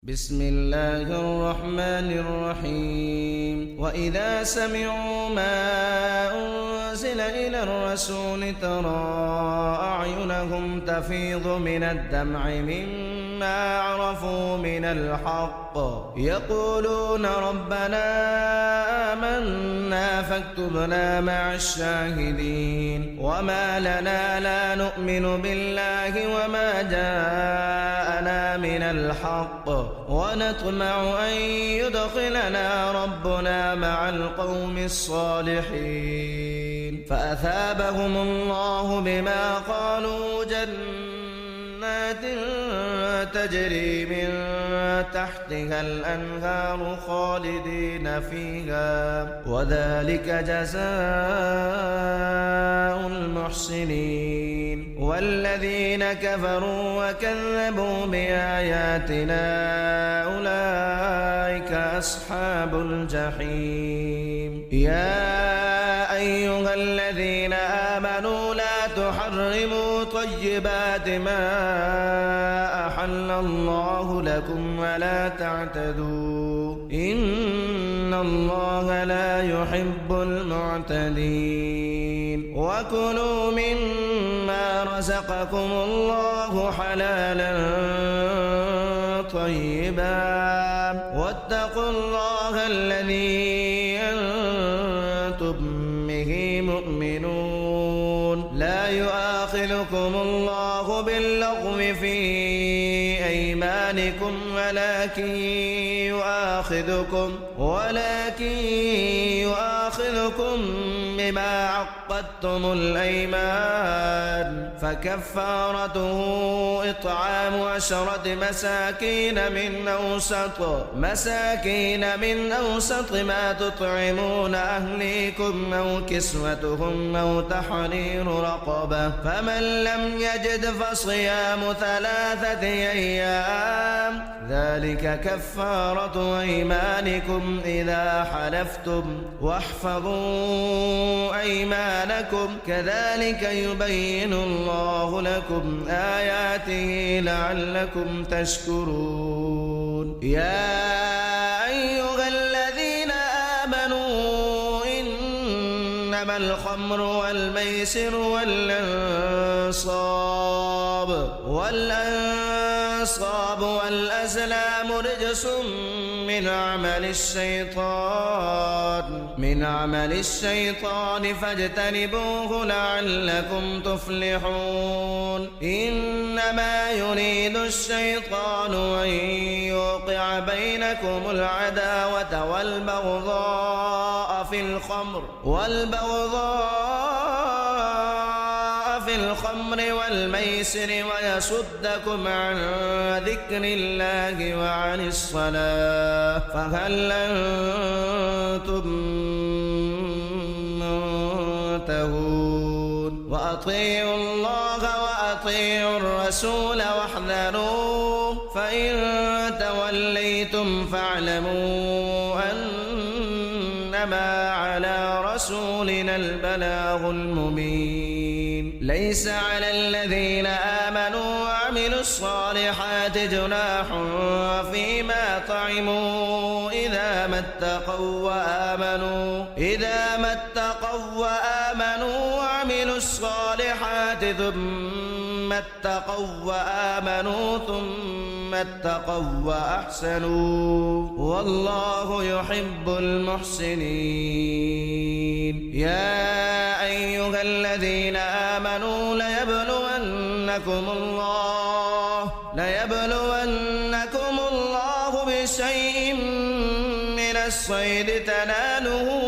بسم الله الرحمن الرحيم وإذا سمعوا ما أنزل إلى الرسول ترى أعينهم تفيض من الدمع مما عرفوا من الحق يقولون ربنا آمنا فاكتبنا مع الشاهدين وما لنا لا نؤمن بالله وما جاءنا من الحق ونطمع أن يدخلنا ربنا مع القوم الصالحين فأثابهم الله بما قالوا جنات تجري من تحتها الأنهار خالدين فيها وذلك جزاء المحسنين والذين كفروا وكذبوا بآياتنا أولئك أصحاب الجحيم يا أيها الذين آمنوا لا تحرموا طيبات ما أحل الله لكم ولا تعتدوا إن الله لا يحب المعتدين وكلوا مما رزقكم الله حلالا طيبا واتقوا الله الذي أنتم به مؤمنون لا يؤاخذكم الله باللغو في أيمانكم ولكن يؤاخذكم بما عقدتم الأيمان فكفارته إطعام 10 مساكين من أوسط ما تطعمون أهليكم أو كسوتهم أو تحرير رقبة فمن لم يجد فصيام 3 أيام ذلك كفارة أيمانكم إذا حلفتم واحفظوا أيمانكم كذلك يبين الله لكم آياته لعلكم تشكرون يا أيها الذين آمنوا إنما الخمر والميسر والأنصاب والأزلام رجس من عمل الشيطان فاجتنبوه لعلكم تفلحون إنما يريد الشيطان أن يوقع بينكم العداوة والبغضاء في الخمر والميسر ويصدكم عن ذكر الله وعن الصلاة فهل أنتم منتهون وأطيعوا الله وأطيعوا الرسول واحذروا فإن توليتم فاعلموا أنما على رسولنا البلاغ المبين ليس على الذين آمنوا وعملوا الصالحات جناح فيما طعموا إذا ما اتقوا وآمنوا وعملوا الصالحات ثم اتقوا وأحسنوا والله يحب المحسنين يا أيها الذين آمنوا ليبلونكم الله بشيء من الصيد تناله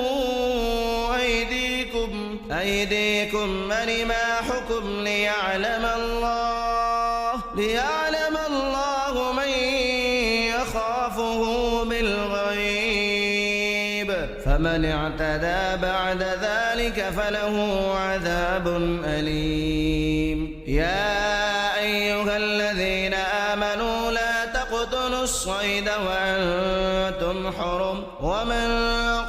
أيديكم ورماحكم ليعلم الله من يخافه بالغيب فمن اعتدى بعد ذلك فله عذاب أليم يا أيها الذين آمنوا لا تقتلوا الصيد وأنتم حرم ومن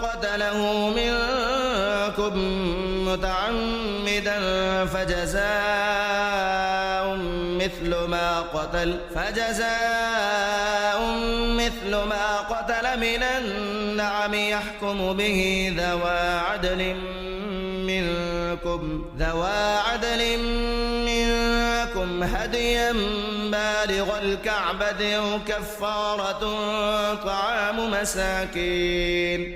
قتله منكم متعمدا فجزاء مثل ما قتل قاتل من النعم يحكم به ذوى عدل منكم هديا بالغ الكعبة أو كفارة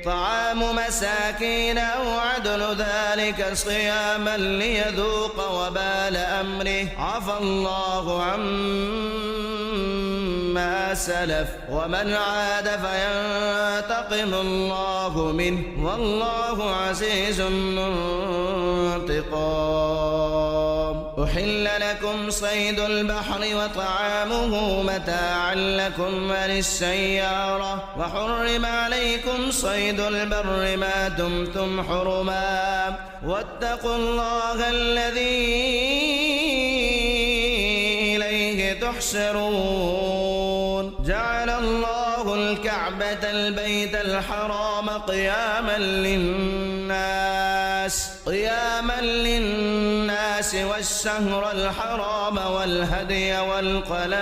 طعام مساكين أو عدل ذلك صياما ليذوق وبال أمره عفى الله عما سلف ومن عاد فينتقم الله منه والله عزيز انتقام. أحل لكم صيد البحر وطعامه متاعا لكم وللسيارة وحرم عليكم صيد البر ما دمتم حرما واتقوا الله الذي إليه تحشرون. جعل الله الكعبة البيت الحرام قياما للناس والشهر الحرام والهدي والقلائد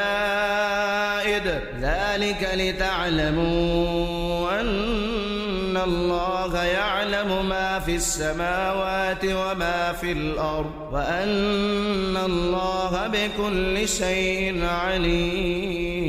ذلك لتعلموا أن الله يعلم ما في السماوات وما في الأرض وأن الله بكل شيء عليم.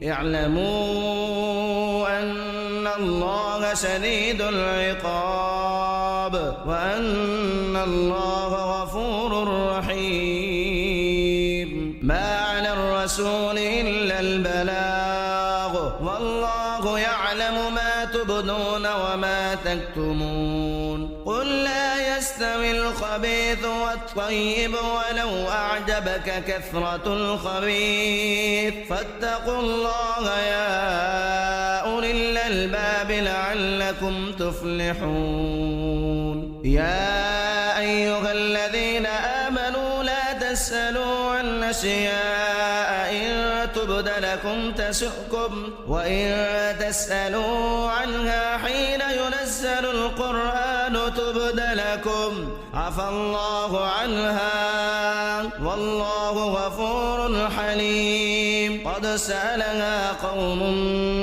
اعلموا أن الله شديد العقاب وأن الله غفور رحيم. ما على الرسول إلا البلاغ والله يعلم ما تبدون وما تكتمون. قل لا يستوي الخبيث والطيب ولو أعجبك كثرة الخبيث فاتقوا الله يا أولي الألباب لعلكم تفلحون. يا أيها الذين آمنوا لا تسألوا عن أشياء إن تبد لكم تسؤكم وإن تسألوا عنها حين ينزل القرآن تبد لكم عفى الله عنها والله غفور حليم. قد سألها قوم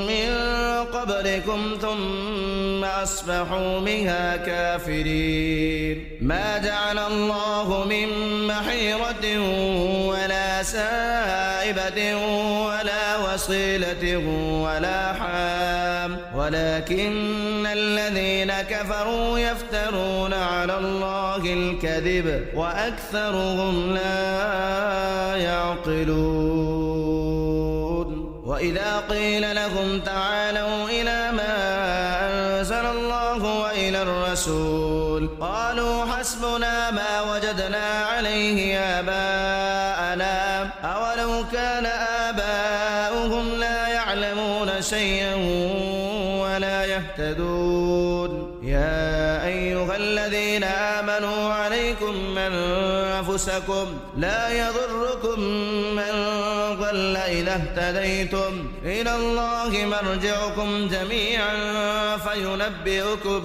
من قبلكم ثم أصبحوا بها كافرين. ما جعل الله من محيرة ولا سائبة ولا وصيلة ولا حام ولكن الذين كفروا يفترون على الله الكذب وأكثرهم لا يعقلون. وإذا قيل لهم تعالوا إلى ما أنزل الله وإلى الرسول قالوا حسبنا ما وجدنا عليه آباءنا أولو كان آباؤهم لا يعلمون شيئا ولا يهتدون. يا أيها الذين آمنوا عليكم أنفسكم لا يضركم من ضل إذا اهتديتم إلى الله مرجعكم جميعا فينبئكم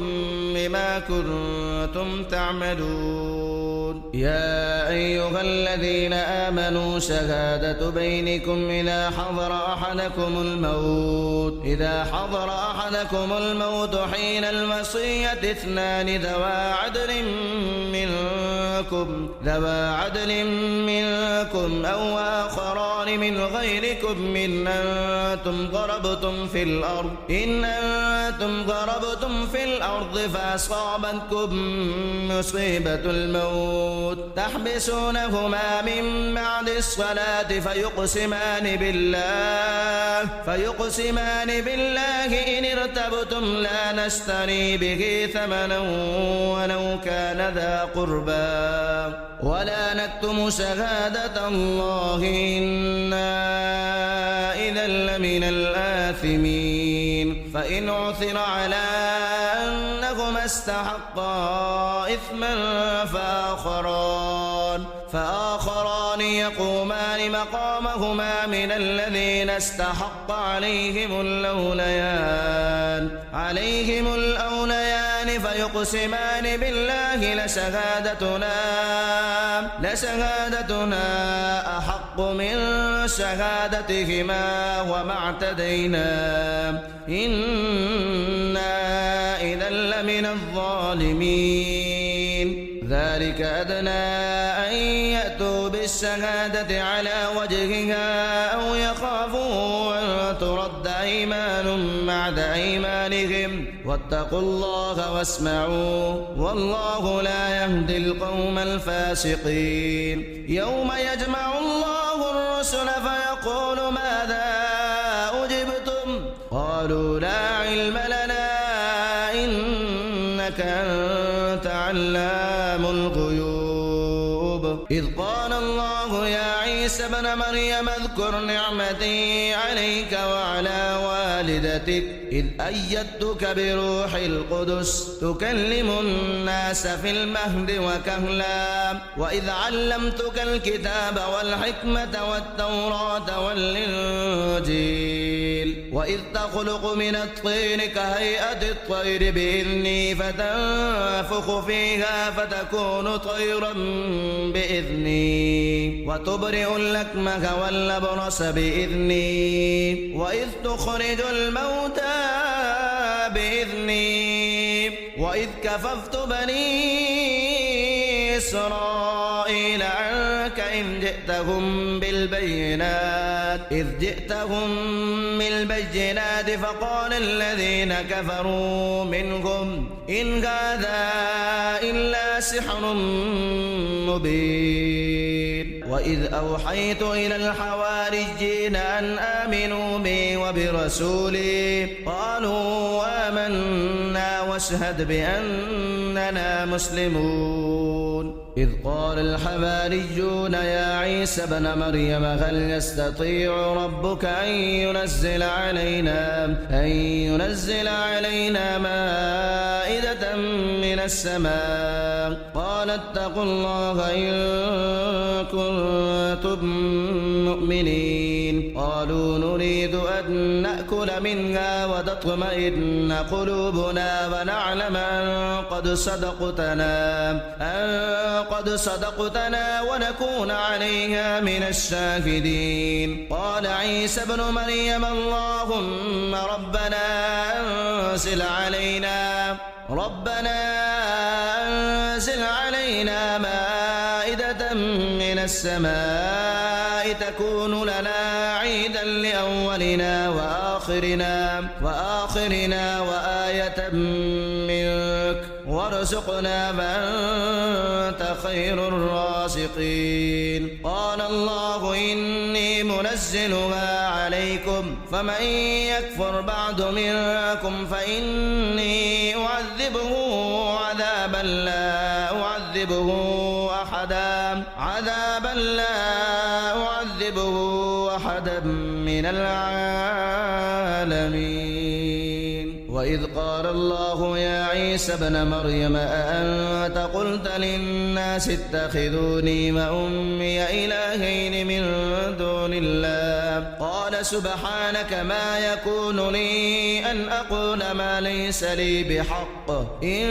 بما كنتم تعملون. يا أيها الذين آمنوا شهادة بينكم إذا حضر أحدكم الموت حين الوصية اثنان ذوى عدل منكم أو آخران من غيركم إن أنتم ضربتم في الأرض فأصابتكم مصيبة الموت تحبسونهما من بعد الصلاة فيقسمان بالله إن ارتبتم لا نشتري به ثمنا ولو كان ذا قربى ولا نكتم شهادة الله إنا إذا لمن الآثمين. فإن عثر على أنهما استحقا إثما فآخران يقومان مقامهما من الذين استحق عليهم الأوليان فيقسمان بالله لشهادتنا أحق أحق من شهادتهما وما اعتدينا إنا إذا لمن الظالمين ذلك أدنى أن يأتوا بالشهادة على وجهها أو يخافوا أن ترد أيمان بعد أيمانهم واتقوا الله واسمعوا والله لا يهدي القوم الفاسقين يوم يجمع الله الرسل فيقول ماذا أجبتم قالوا لا علم لنا إنك أنت علام الغيوب إذ قال الله يا عيسى ابن مريم اذكر نعمتي عليك وعلى والدتك إذ أيدتك بروح القدس تكلم الناس في المهد وكهلا وإذ علمتك الكتاب والحكمة والتوراة والإنجيل وإذ تخلق من الطين كهيئة الطير بإذني فتنفخ فيها فتكون طيرا بإذني وتبرئ الأكمه والأبرص بإذني وإذ تخرج الموتى بإذني وإذ كففت بني إسرائيل عنك إذ جئتهم بالبينات فقال الذين كفروا منهم إن هذا إلا سحر مبين وإذ أوحيت إلى الحواريين أن آمنوا بي وبرسولي قالوا آمنا واشهد بأننا مسلمون إذ قال الحواريون يا عيسى ابن مريم هل يستطيع ربك أن ينزل علينا مائدة من السماء قال اتقوا الله إن كنتم مؤمنين قالوا نريد أن نأكل منها وتطمئن قلوبنا ونعلم أن قد صدقتنا ونكون عليها من الشاهدين قال عيسى ابن مريم اللهم ربنا أنزل علينا مائدة من السماء تكون لنا عيدا لأولنا وآخرنا وآية منك وارزقنا وأنت خير الرازقين قال الله إني منزلها عليكم فمن يكفر بعد منكم فإني أعذبه عذابا لا أعذبه أحدا من العالمين وإذ قال الله يا عيسى ابن مريم أأنت قلت للناس اتخذوني وأمي إلهين من دون الله قال سبحانك ما يكون لي أن أقول ما ليس لي بحق إن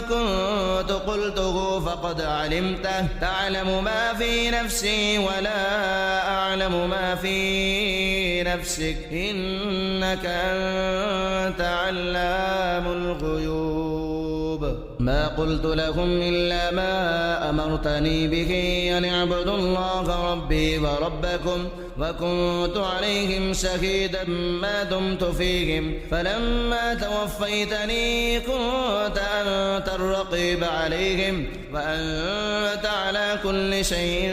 كنت قلته فقد علمته تعلم ما في نفسي ولا أعلم ما في نفسك إنك أنت علام الغيوب ما قلت لهم إلا ما أمرتني به أن اعبدوا الله ربي وربكم وكنت عليهم شهيدا ما دمت فيهم فلما توفيتني كنت أنت الرقيب عليهم وأنت على كل شيء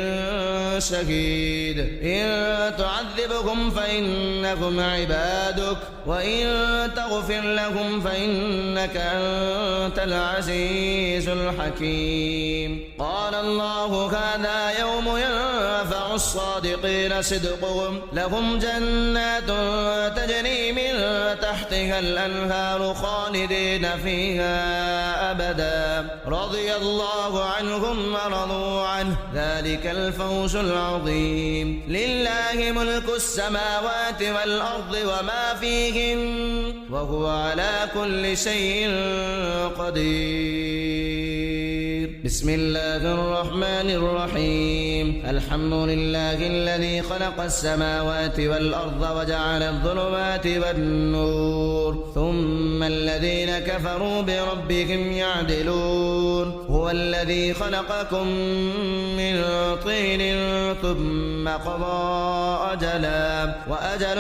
شهيد إن تعذبهم فإنهم عبادك وإن تغفر لهم فإنك أنت العزيز الحكيم قال الله هذا يوم ينفع الصادقين صدقهم لهم جنات تجري من تحتها الأنهار خالدين فيها أبدا رضي الله عنهم ورضوا عنه ذلك الفوز العظيم لله ملك السماوات والأرض وما فيهن وهو على كل شيء قدير بسم الله الرحمن الرحيم الحمد لله الذي خلق السماوات والأرض وجعل الظلمات والنور ثم الذين كفروا بربهم يعدلون هو الذي خلقكم من طين ثم قضى أجلا وأجل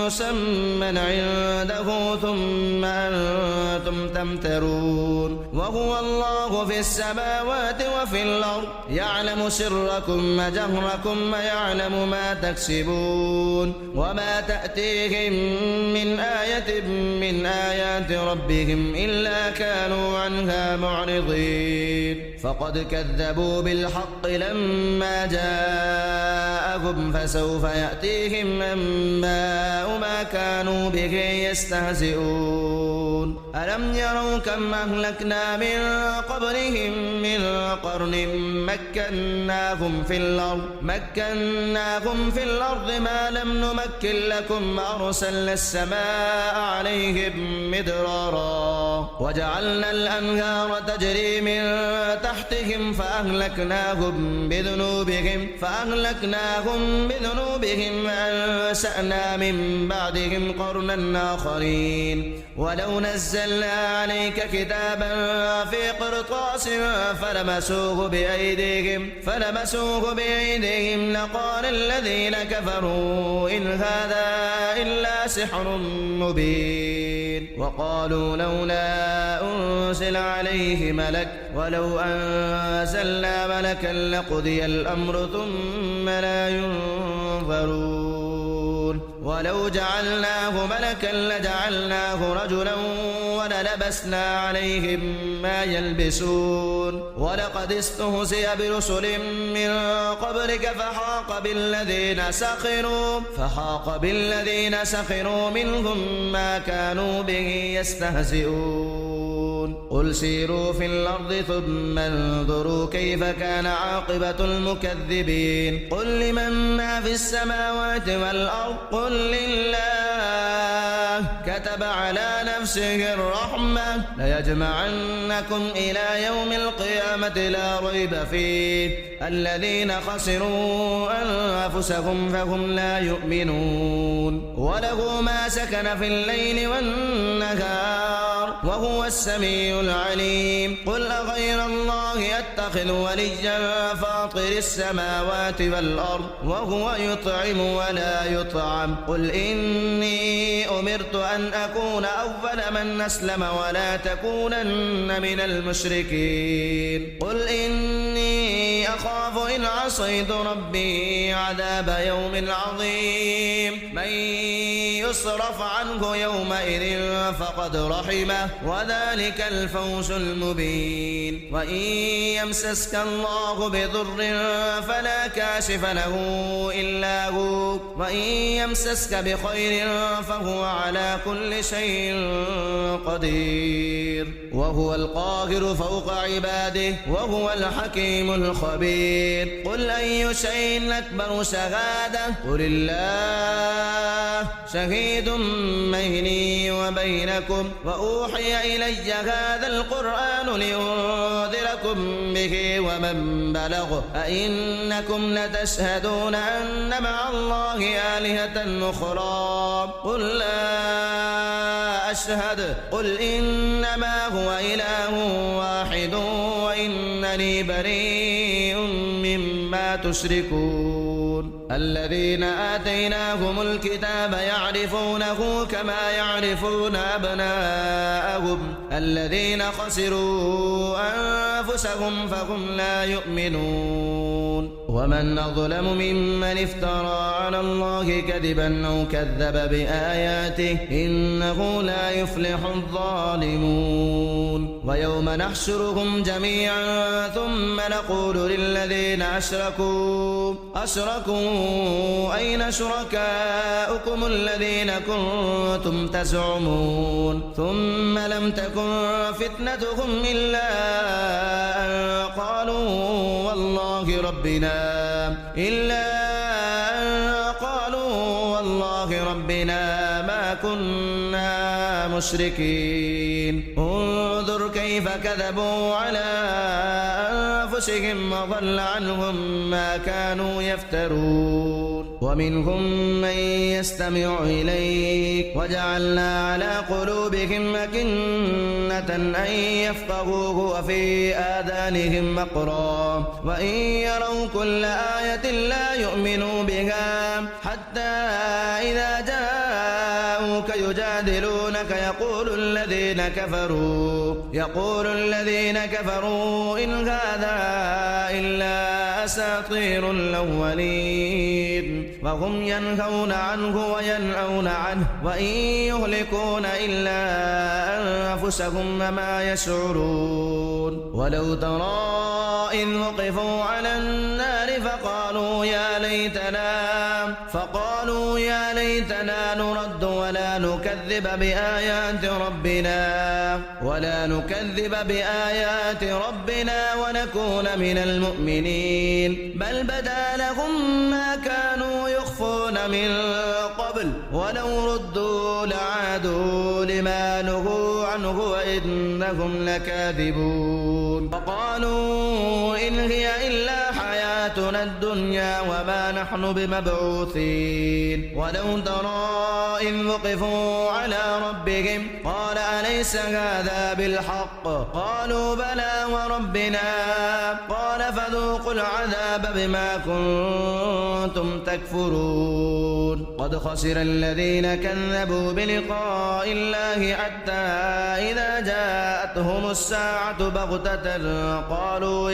مسمى عنده ثم أنتم تمترون وهو الله في السماوات وفي الأرض يعلم سركم وجهركم ويعلم ما تكسبون وما تأتيهم من آية من آيات ربهم إلا كانوا عنها معرضين فقد كذبوا بالحق لما جاءهم فسوف يأتيهم أنباء ما كانوا به يستهزئون ألم يروا كم أهلكنا من قبلهم من قرن مكناهم في الأرض ما لم نمكن لكم أرسلنا السماء عليهم مدرارا وجعلنا الأنهار تجري من تحتهم فأهلكناهم بذنوبهم وأنشأنا من بعدهم قرنا آخرين ولو نزلنا عليك كتابا في قرطاس فلمسوه بأيديهم لقال الذين كفروا إن هذا إلا سحر مبين وقالوا لولا أنزل عليه ملك ولو أنزلنا ملكا لقضي الأمر ثم لا ينظرون ولو جعلناه ملكا لجعلناه رجلا وللبسنا عليهم ما يلبسون ولقد استهزئ برسل من قبلك فحاق بالذين سخروا منهم ما كانوا به يستهزئون قل سيروا في الأرض ثم انظروا كيف كان عاقبة المكذبين قل لمن ما في السماوات والأرض قل لله كتب على نفسه الرحمة ليجمعنكم إلى يوم القيامة لا ريب فيه الذين خسروا أنفسهم فهم لا يؤمنون وله ما سكن في الليل والنهار وهو السميع العليم قل أغير الله أتخذ وليا فاطر السماوات والأرض وهو يطعم ولا يطعم قل إني أمرت أن أكون أول من أسلم ولا تكونن من المشركين قل إني أخاف إن عصيت ربي عذاب يوم عظيم من يصرف عنه يومئذ فقد رحمه وذلك الفوز المبين وإن يمسسك الله بضر فلا كاشف له إلا هو وإن يمسسك بخير فهو على كل شيء قدير وهو القاهر فوق عباده وهو الحكيم الخبير قل أي شيء أكبر شهادة قل الله شهيد بيني وبينكم وأوحي إلي هذا القرآن لأنذركم به ومن بلغ أئنكم لتشهدون أن مع الله آلهة أخرى قل لا أشهد قل إنما هو إله واحد وإنني بريء مما تشركون الذين آتيناهم الكتاب يعرفونه كما يعرفون أبناءهم الذين خسروا أنفسهم فهم لا يؤمنون ومن أظلم ممن افترى على الله كذبا أو كذب بآياته إنه لا يفلح الظالمون ويوم نحشرهم جميعا ثم نقول للذين أشركوا أين شركاؤكم الذين كنتم تزعمون ثم لم تكن فتنتهم إلا أن قالوا والله ربنا ما كنا مشركين انظر كيف كذبوا على أنفسهم وضل عنهم ما كانوا يفترون ومنهم من يستمع إليك وجعلنا على قلوبهم أكنة أن يفقهوه وفي آذانهم وقرا وإن يروا كل آية لا يؤمنوا بها حتى إذا جاءوك يجادلونك يقول الذين كفروا إن هذا إلا أساطير الأولين وهم ينهون عنه وينأون عنه وإن يهلكون إلا أنفسهم وما يشعرون ولو ترى إذ وقفوا على النار فقالوا يا ليتنا نرد ولا نكذب بآيات ربنا ونكون من المؤمنين بل بدا لهم ما كانوا يخفون من قبل ولو ردوا لعادوا لما نهوا عنه وإنهم لكاذبون وقالوا إن هي إلا حياتنا الدنيا وما نحن بمبعوثين ولو ترى إذ وقفوا على ربهم قال أليس هذا بالحق قالوا بلى وربنا قال فذوقوا العذاب بما كنتم تكفرون قد خسر الذين كذبوا بلقاء الله حتى إذا جاءتهم الساعة بغتة قالوا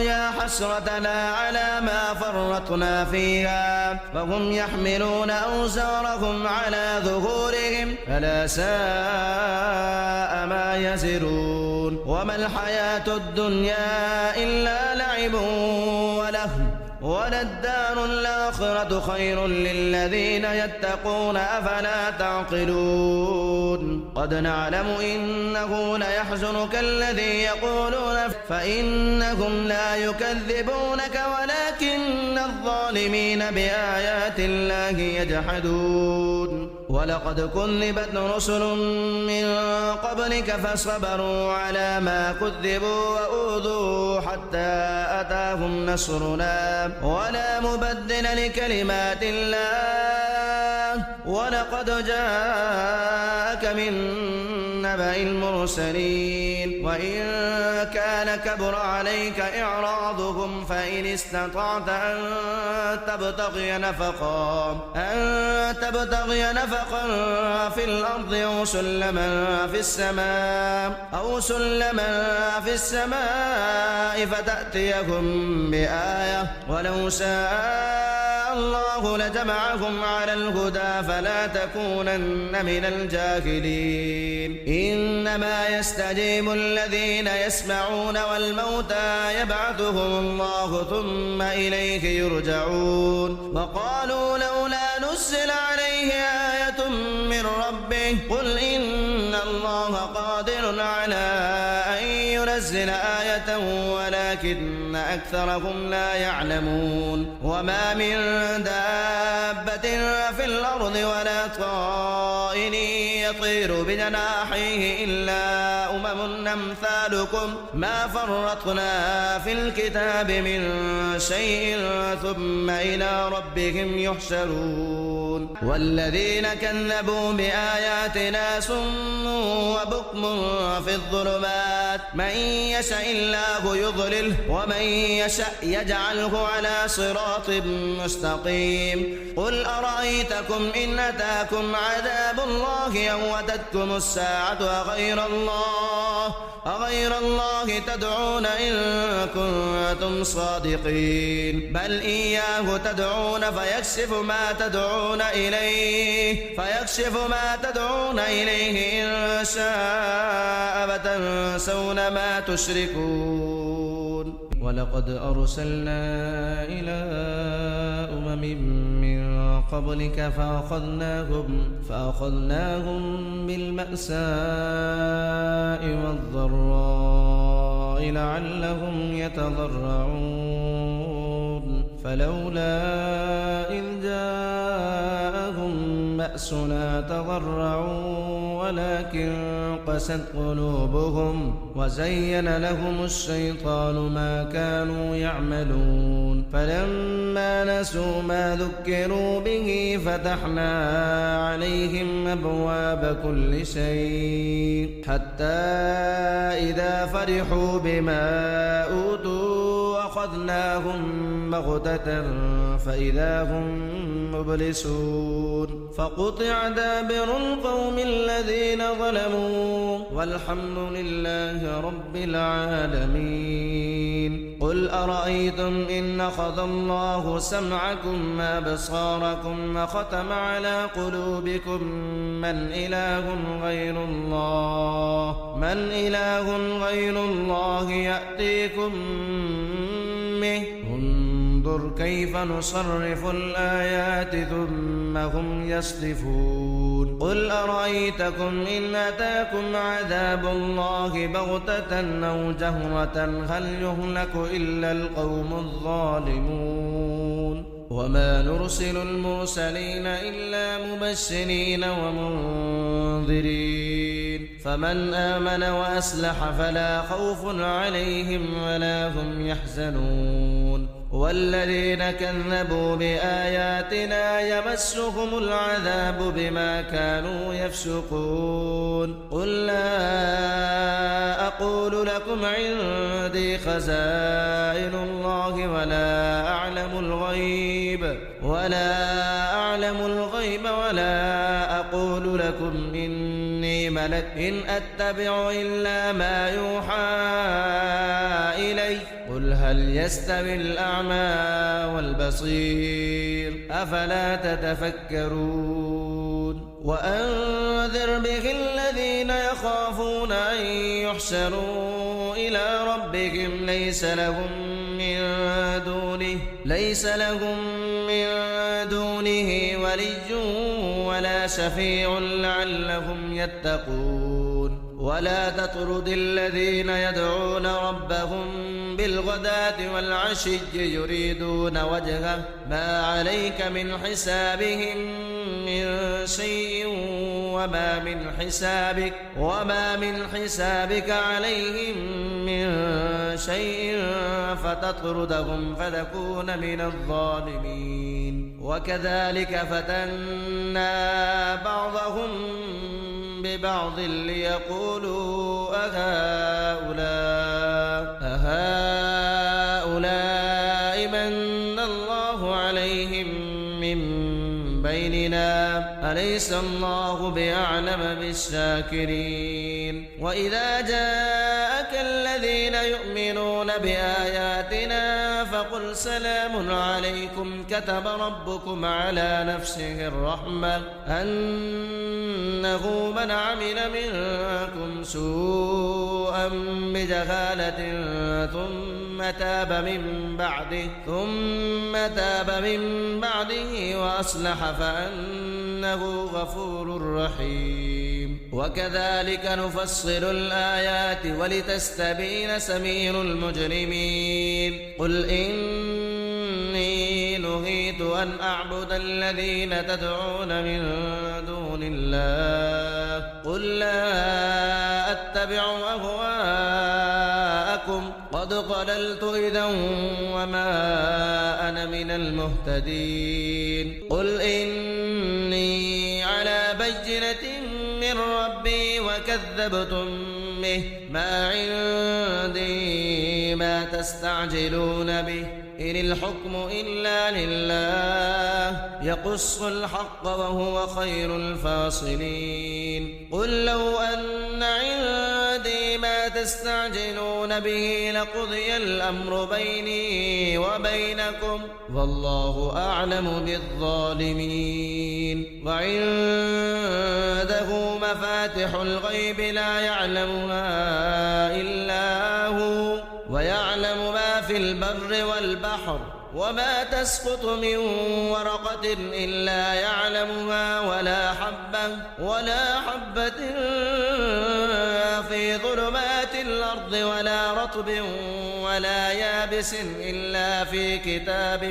يا حسرتنا على ما فرطنا فيها وهم يحملون أوزارهم على ظهورهم ألا ساء ما يزرون وما الحياة الدنيا إلا لعب ولهو وللدار الآخرة خير للذين يتقون أفلا تعقلون قد نعلم إنه ليحزنك الذي يقولون فإنهم لا يكذبونك ولكن الظالمين بآيات الله يجحدون ولقد كذبت رسل من قبلك فصبروا على ما كذبوا وأوذوا حتى أتاهم نصرنا ولا مبدل لكلمات الله ولقد جاءك من نبأ المرسلين وإن كان كبر عليك إعراضهم فإن استطعت أن تبتغي نفقا في الأرض أو سلما في السماء فتأتيهم بآية ولو شاء الله لجمعهم على الهدى فلا تكونن من الجاهلين إنما يستجيب الذين يسمعون والموتى يبعثهم الله ثم إليه يرجعون وقالوا لولا نزل عليه آية من ربه قل إن الله قادر على أن ينزل آية ولكن أكثرهم لا يعلمون وما من دابة في الأرض ولا طائر يطير بجناحيه إلا أمثالكم ما فرطنا في الكتاب من شيء ثم إلى ربهم يحشرون والذين كذبوا بآياتنا صم وبكم في الظلمات من يشاء الله يضلله ومن يشاء يجعله على صراط مستقيم قل أرأيتكم إن أتاكم عذاب الله أو أتتكم الساعة أغير الله تدعون إن كنتم صادقين بل إياه تدعون فيكشف ما تدعون إليه إن شاء فتنسون ما تشركون ولقد أرسلنا إلى أمم من قبلك فأخذناهم بالبأساء والضراء لعلهم يتضرعون فلولا إذ جاءهم بأسنا تضرعوا ولكن قست قلوبهم وزين لهم الشيطان ما كانوا يعملون فلما نسوا ما ذكروا به فتحنا عليهم أبواب كل شيء حتى إذا فرحوا بما أوتوا أخذناهم بغتة فإذا هم مبلسون فقطع دابر القوم الذين ظلموا والحمد لله رب العالمين قل أرأيتم إن أخذ الله سمعكم وأبصاركم وختم على قلوبكم من إله غير الله يأتيكم به انظر كيف نصرف الآيات ثم هم يصدفون قل أرأيتكم إن أتاكم عذاب الله بغتة أو جهرة هل يهلك إلا القوم الظالمون وما نرسل المرسلين إلا مبشرين ومنذرين فمن آمن وأصلح فلا خوف عليهم ولا هم يحزنون والذين كذبوا بآياتنا يمسهم العذاب بما كانوا يفسقون قل لا أقول لكم عندي خزائن الله ولا أعلم الغيب ولا أقول لكم إني ملك إن أتبع إلا ما يوحى إلي قل هل يستوي الأعمى والبصير أفلا تتفكرون وأنذر به الذين يخافون أن يحشروا إلى ربهم ليس لهم من دونه ولي ولا شفيع لعلهم يتقون ولا تطرد الذين يدعون ربهم بالغداة والعشي يريدون وجهه ما عليك من حسابهم من شيء وما من حسابك عليهم من شيء فتطردهم فتكون من الظالمين وكذلك فتنا بعضهم ببعض ليقولوا أهؤلاء من الله عليهم من بيننا أليس الله بأعلم بالشاكرين وإذا جاءك الذين يؤمنون بآياتنا فقل سلام عليكم كتب ربكم على نفسه الرحمة أنه من عمل منكم سوءا بجهالة ثم تاب من بعده وأصلح فأنه غفور رحيم وكذلك نفصل الآيات ولتستبين سبيل المجرمين قل إني نهيت أن أعبد الذين تدعون من دون الله قل لا أتبع أهواءكم قد ضللت إذا وما أنا من المهتدين قل إني على بينة من ربي وكذبتم به ما عندي ما تستعجلون به إن الحكم إلا لله يقص الحق وهو خير الفاصلين قل لو أن عندي ما تستعجلون به لقضي الأمر بيني وبينكم والله أعلم بالظالمين وعنده مفاتح الغيب لا يعلمها إلا هو ويعلم ما في البر والبحر وما تسقط من ورقة إلا يعلمها ولا حبة في ظلمات الأرض ولا رطب ولا يابس إلا في كتاب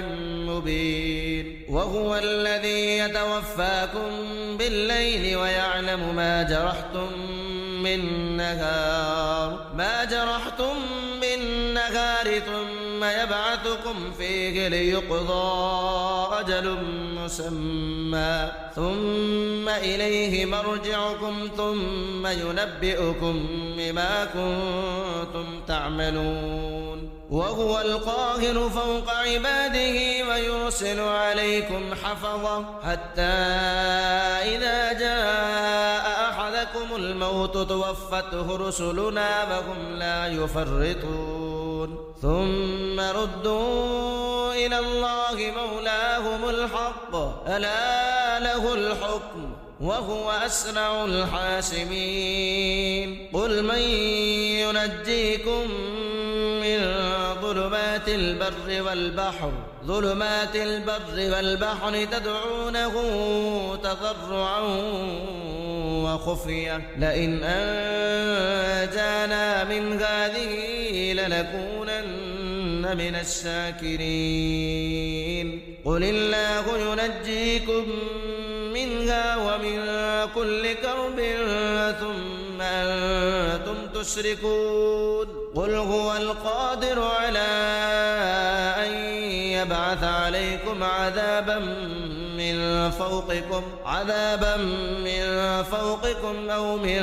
مبين وهو الذي يتوفاكم بالليل ويعلم ما جرحتم بالنهار ثم يبعثكم فيه ليقضى أجل مسمى ثم إليه مرجعكم ثم ينبئكم بما كنتم تعملون وهو القاهر فوق عباده ويرسل عليكم حفظة حتى إذا جاء أحدكم الموت توفته رسلنا وهم لا يفرطون ثم ردوا إلى الله مولاهم الحق ألا له الحكم وهو أسرع الحاسبين قل من ينجيكم من ظلمات البر والبحر تدعونه تضرعا وخفية لئن أنجانا من هذه لنكونن من الشاكرين قل الله ينجيكم منها ومن كل كرب ثم أنتم تشركون قل هو القادر على أن يبعث عليكم عذابا من فوقكم أو من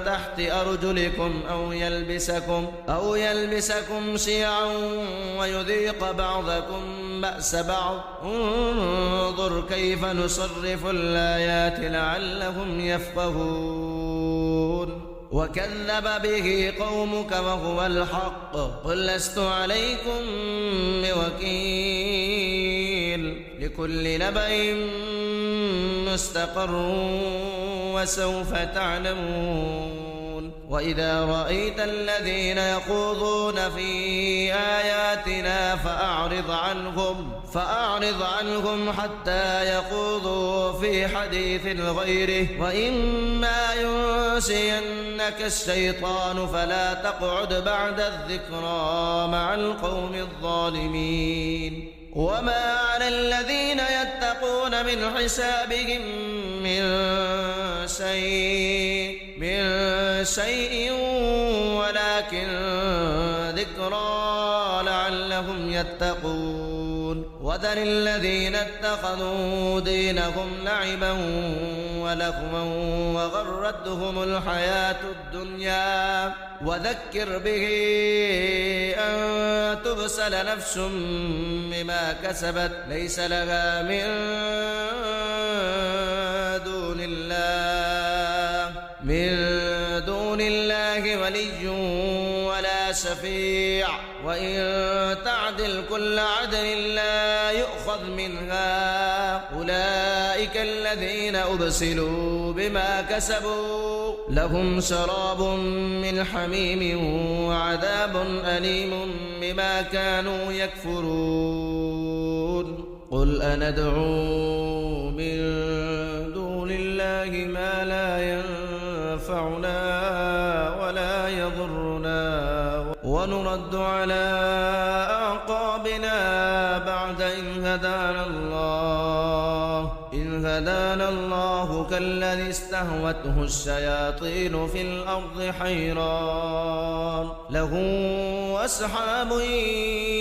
تحت أرجلكم أو يلبسكم شيعا ويذيق بعضكم بأس بعض انظر كيف نصرف الآيات لعلهم يفقهون وكذب به قومك وهو الحق قل لست عليكم بوكيل لكل نبأ مستقر وسوف تعلمون وإذا رأيت الذين يخوضون في آياتنا فأعرض عنهم حتى يخوضوا في حديث غيره وإما ينسينك الشيطان فلا تقعد بعد الذكرى مع القوم الظالمين وما على الذين يتقون من حسابهم من شيء ولكن ذكرى لعلهم يتقون وذر الذين اتخذوا دينهم لعبا ولهوا وغرتهم الحياة الدنيا وذكر به أن تبسل نفس بما كسبت ليس لها من دون الله ولي ولا شفيع وإن تعدل كل عدل لا يؤخذ منها أولئك الذين أبسلوا بما كسبوا لهم شراب من حميم وعذاب أليم بما كانوا يكفرون قل أندعو من دون الله ما لا ينفعنا ولا يضرنا ونرد على أعقابنا بعد إن هدانا الله كالذي استهوته الشياطين في الأرض حيران له أصحاب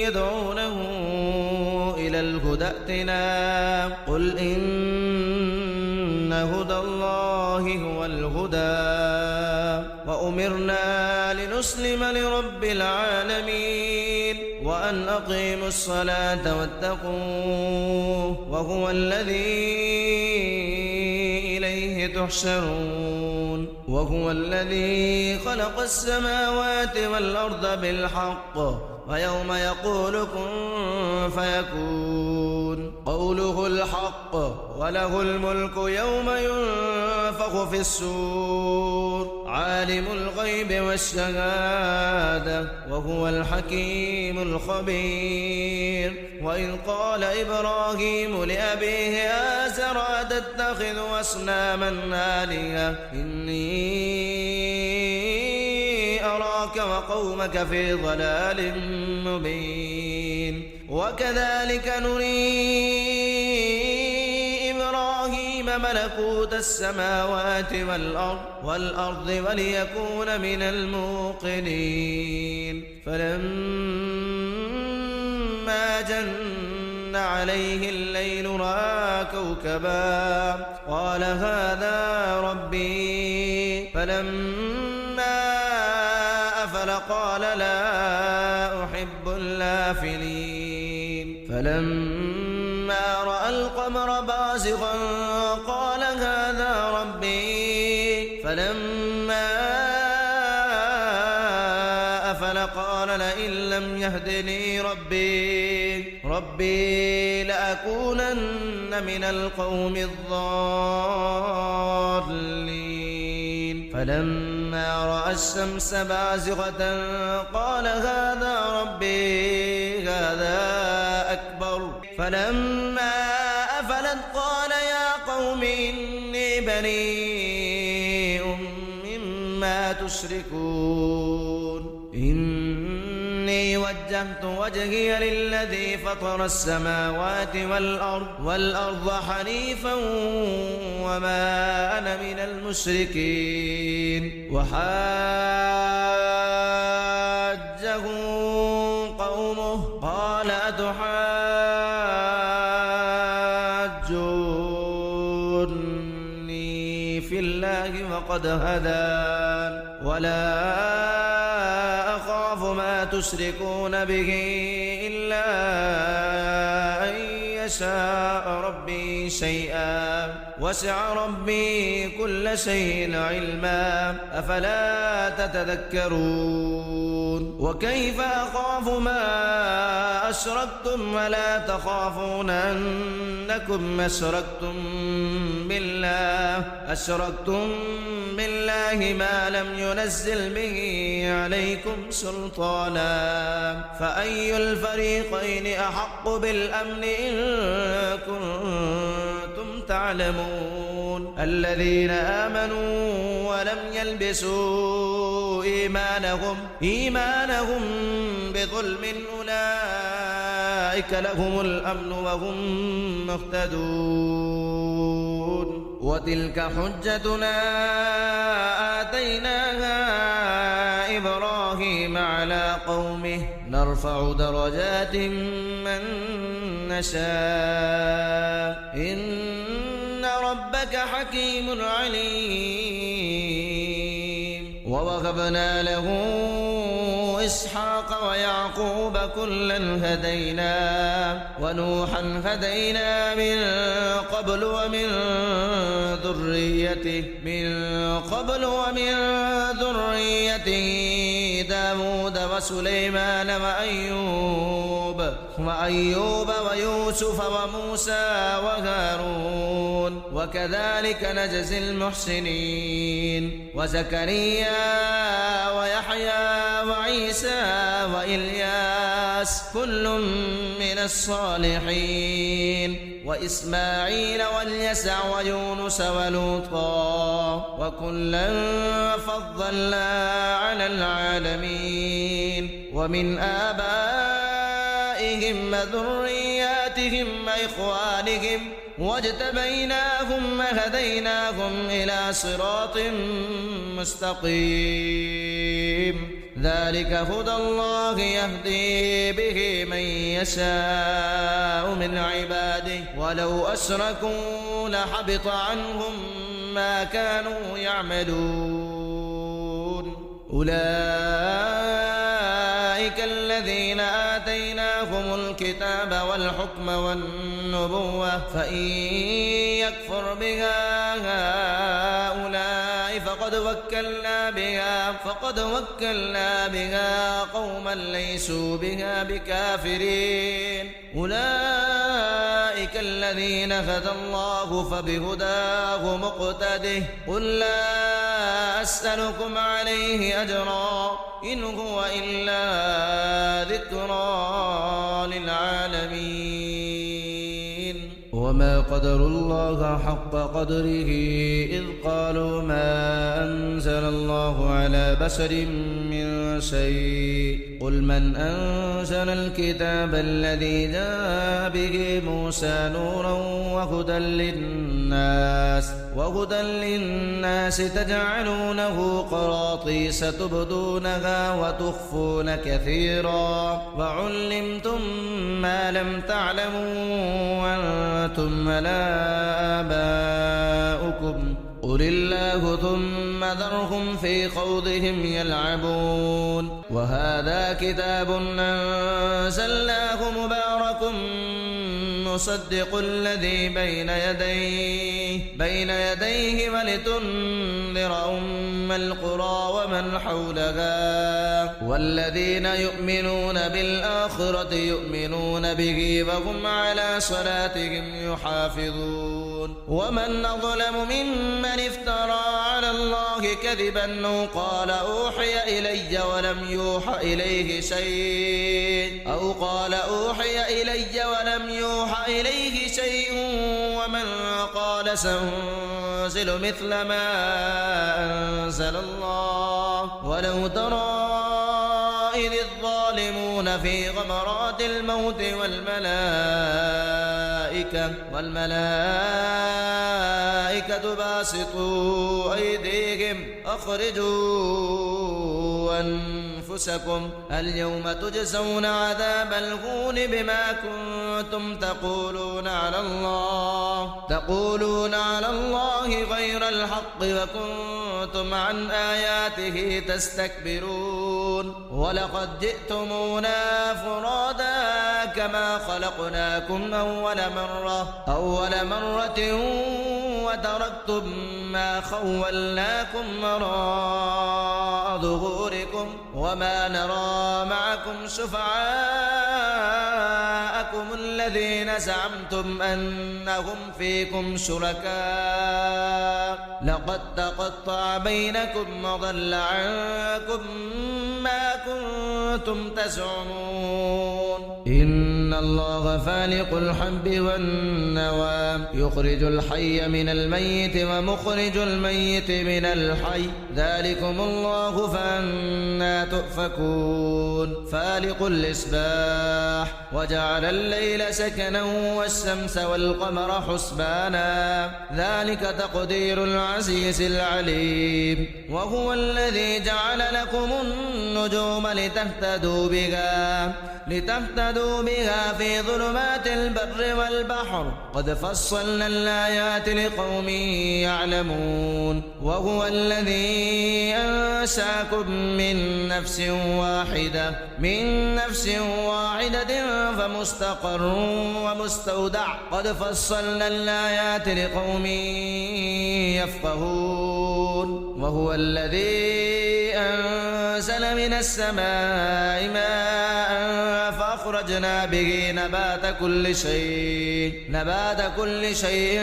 يدعونه إلى الهدى ائتنا قل إن هدى الله هو الهدى وأمرنا لنسلم لرب العالمين وأن أقيموا الصلاة واتقوه وهو الذي إليه تحشرون وهو الذي خلق السماوات والأرض بالحق ويوم يقول كن فيكون قوله الحق وله الملك يوم ينفخ في الصور عالم الغيب والشهادة وهو الحكيم الخبير وإذ قال إبراهيم لأبيه آزر أتتخذ أصناما آلهة إني أراك وقومك في ضلال مبين وكذلك نري إبراهيم ملكوت السماوات والأرض وليكون من الموقنين فلما جن عليه الليل رأى كوكبا قال هذا ربي فلما أفل قال لا أحب الآفلين فلما رأى القمر بازغا قال هذا ربي فلما أفل قال لئن لم يهدني ربي لأكونن من القوم الضالين فلما رأى الشمس بازغة قال هذا ربي هذا أكبر فلما أفلت قال يا قوم إني بريء مما تشركون إني وجهت وجهي للذي فطر السماوات والأرض حنيفا وما أنا من المشركين وحاجه قومه قال أتحاجوني في الله وقد هدان ولا أخاف ما تشركون به إلا أن يشاء ربي شيئا وسع ربي كل شيء علما أفلا تتذكرون وكيف أخاف ما أشركتم ولا تخافون أنكم أشركتم بالله ما لم ينزل به عليكم سلطانا فأي الفريقين أحق بالأمن إن كنتم تعلمون الذين آمنوا ولم يلبسوا إيمانهم بظلم أولئك لهم الأمن وهم مهتدون وتلك حجتنا آتيناها إبراهيم على قومه نرفع درجات من نشاء إن ربك حكيم عليم ووهبنا له إسحاق ويعقوب كلا هدينا ونوحا هدينا من قبل ومن ذريته داود وسليمان وأيوب ويوسف وموسى وهارون وكذلك نجزي المحسنين وزكريا ويحيى وعيسى وإلياس كل من الصالحين وإسماعيل واليسع ويونس ولوطا وكلا فضلنا على العالمين ومن آبائهم وذرياتهم وإخوانهم واجتبيناهم وهديناهم إلى صراط مستقيم ذلك هدى الله يهدي به من يشاء من عباده ولو أشركوا لحبط عنهم ما كانوا يعملون أولئك الذين آتيناهم الكتاب والحكم والنبوة فإن يكفر بها هؤلاء فقد وكلنا بها قوما ليسوا بها بكافرين أولئك الذين هدى الله فبهداه مقتده قل لا أسألكم عليه أجرا إن هو إلا ذكرى للعالمين وما وما قدروا الله حق قدره إذ قالوا ما أنزل الله على بشر من شيء قل من أنزل الكتاب الذي جاء به موسى نورا وهدى للناس تجعلونه قراطيس تبدونها وتخفون كثيرا وعلمتم ما لم تعلموا أنتم ولا آباؤكم قل الله ثم ذرهم في خوضهم يلعبون وهذا كتاب أنزلناه مبارك مصدق الذي بين يديه ولتنذر أم القرى ومن حولها والذين يؤمنون بالآخرة يؤمنون به وهم على صلاتهم يحافظون ومن أظلم ممن افترى على الله كذبا أو قال أوحي إلي ولم يوحى إليه شيء ومن قال سأنزل مثل ما أنزل الله ولو ترى إذ الظالمون في غمرات الموت والملائكة باسطوا أيديهم أخرجوا أنفسكم اليوم تجزون عذاب الهون بما كنتم تقولون على الله غير الحق وكنتم عن آياته تستكبرون ولقد جئتمونا فرادا كما خلقناكم أول مرة وتركتم ما خولناكم وراء ظهوركم وما نرى معكم شفعاءكم الذين زعمتم أنهم فيكم شركاء لقد تقطع بينكم وضل عنكم ما كنتم تزعمون إن الله فالق الحب والنوى يخرج الحي من الميت ومخرج الميت من الحي ذلكم الله فأنى تؤفكون فالق الإصباح وجعل الليل سكنا والشمس والقمر حسبانا ذلك تقدير العزيز العليم وهو الذي جعل لكم النجوم لتهتدوا بها في ظلمات البر والبحر قد فصلنا الآيات لقوم يعلمون وهو الذي أنشأكم من نفس واحدة فمستقر ومستودع قد فصلنا الآيات لقوم يفقهون وهو الذي أنزل من السماء ماء فأخرجنا به نبات كل شيء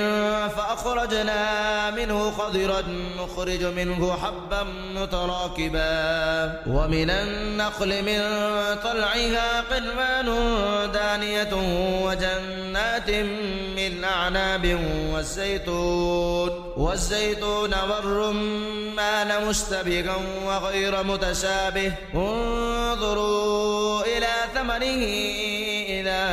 فأخرجنا منه خضرا نخرج منه حبا متراكبا ومن النخل من طلعها قنوان دانية وجنات من أعناب والزيتون والرمان مشتبها وغير متشابه انظروا إلى ثمره إذا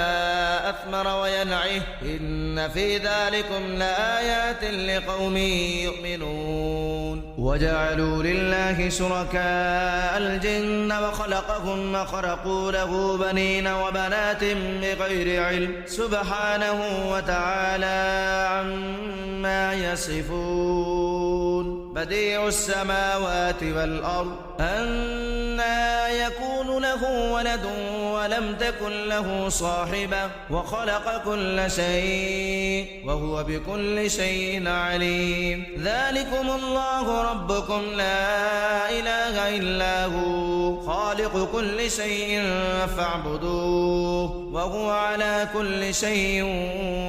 أثمر وينعه إن في ذلكم لآيات لقوم يؤمنون وجعلوا لله شركاء الجن وخلقهم وخرقوا له بنين وبنات بغير علم سبحانه وتعالى عما يصفون بديع السماوات والأرض أنى يكون له ولد ولم تكن له صاحبة وخلق كل شيء وهو بكل شيء عليم ذلكم الله ربكم لا إله إلا هو خالق كل شيء فاعبدوه وهو على كل شيء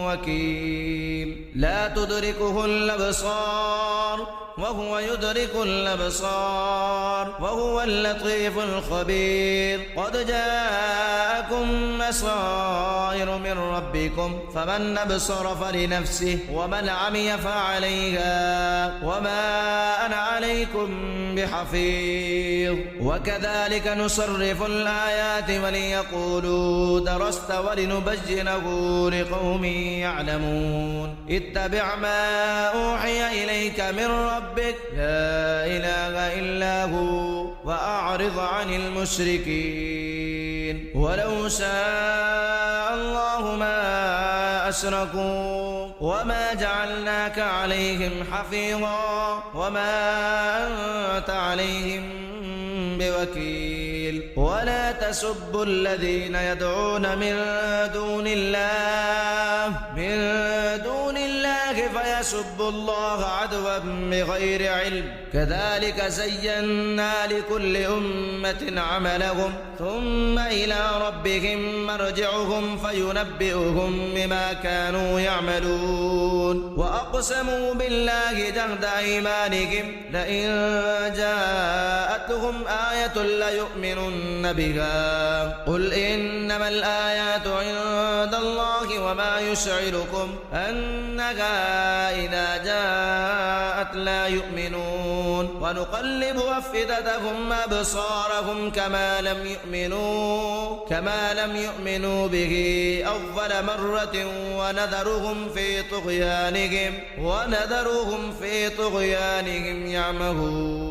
وكيل لا تدركه الأبصار وهو يدرك الأبصار وهو اللطيف الخبير قد جاءكم بصائر من ربكم فمن أبصر فلنفسه ومن عمي فعليها وما أنا عليكم بحفيظ وكذلك نصرف الآيات وليقولوا درست ولنبينه لقوم يعلمون اتبع ما أوحي إليك من ربك لا إله إلا هو وأعرض عن المشركين ولو شاء الله ما أشركوا وما جعلناك عليهم حفيظا وما أنت عليهم بوكيل ولا تسبوا الذين يدعون من دون الله فيسبوا الله عدوا بغير علم كذلك زينا لكل أمة عملهم ثم إلى ربهم مرجعهم فينبئهم بما كانوا يعملون وأقسموا بالله جهد أيمانهم لئن جاءتهم آية ليؤمنن بها قل إنما الآيات عند الله وما يشعركم أنها إذا جاءت لا يؤمنون ونقلب أفئدتهم أبصارهم كما لم يؤمنوا به أول مرة ونذرهم في طغيانهم يعمهون